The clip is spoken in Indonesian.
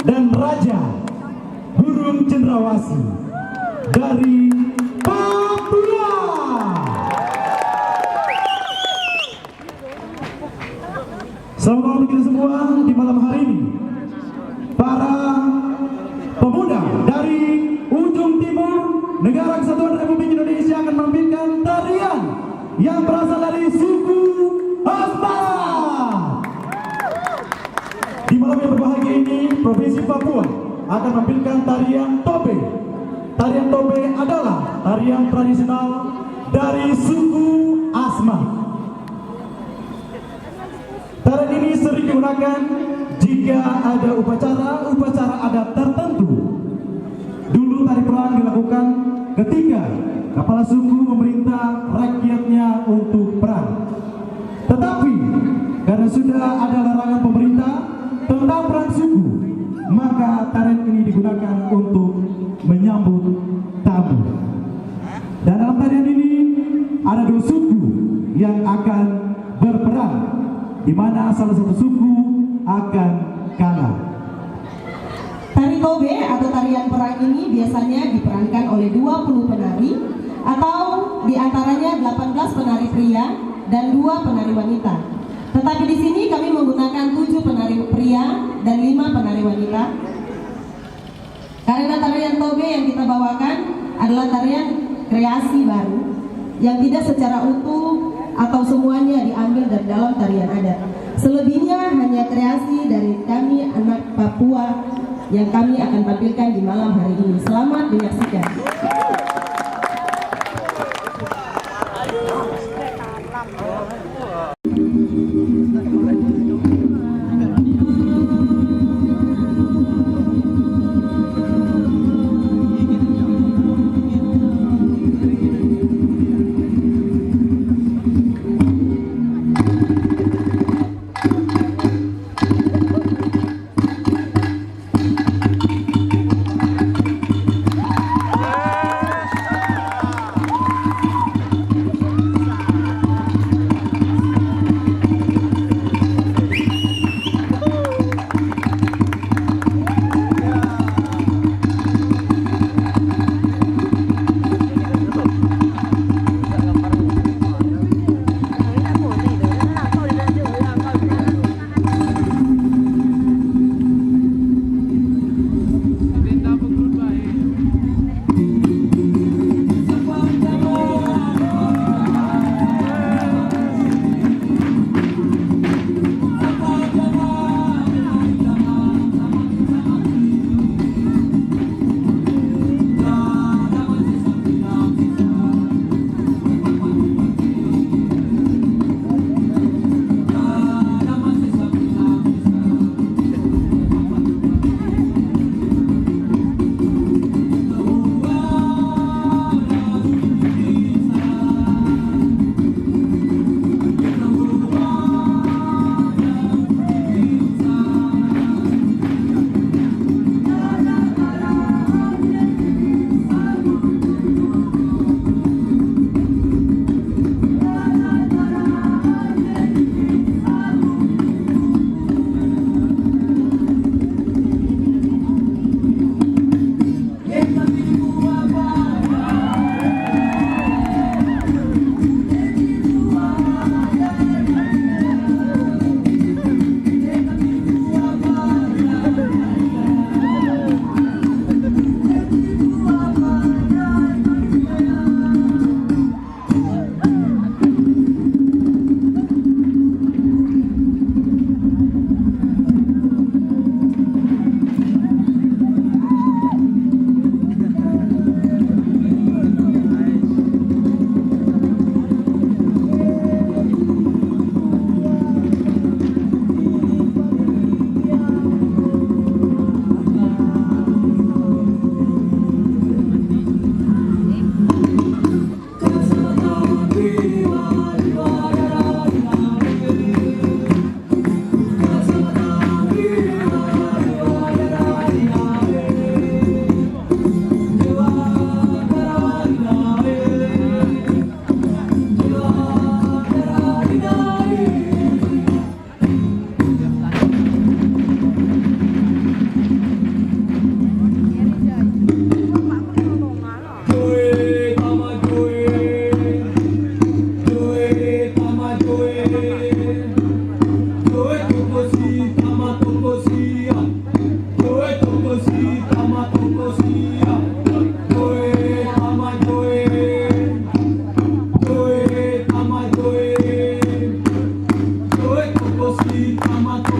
dan Raja Burung Cendrawasih dari Papua. Selamat malam kita semua di malam hari ini. Para pemuda dari ujung timur Negara Kesatuan Republik Indonesia akan menampilkan tarian yang berasal dari suku Asmat. Di malam yang berbahagia ini, Provinsi Papua akan menampilkan tarian tobe. Tarian tobe adalah tarian tradisional dari suku Asmat. Tarian ini sering digunakan jika ada upacara adat tertentu. Dulu tari perang dilakukan ketika kepala suku memerintah rakyatnya untuk perang. Tetapi karena sudah ada larangan pemerintah tentang perang suku, maka tarian ini digunakan untuk menyambut tamu. Dan dalam tarian ini ada dua suku yang akan berperang, di mana salah satu suku akan kalah. Tari tobe atau tarian perang ini biasanya diperankan oleh 20 penari atau diantaranya 18 penari pria dan 2 penari wanita. Tetapi di sini kami menggunakan 7 penari pria dan 5 penari wanita. Karena tarian tobe yang kita bawakan adalah tarian kreasi baru yang tidak secara utuh atau semuanya diambil dari dalam tarian adat. Selebihnya hanya kreasi dari kami anak Papua yang kami akan tampilkan di malam hari ini. Selamat menyaksikan. Kamato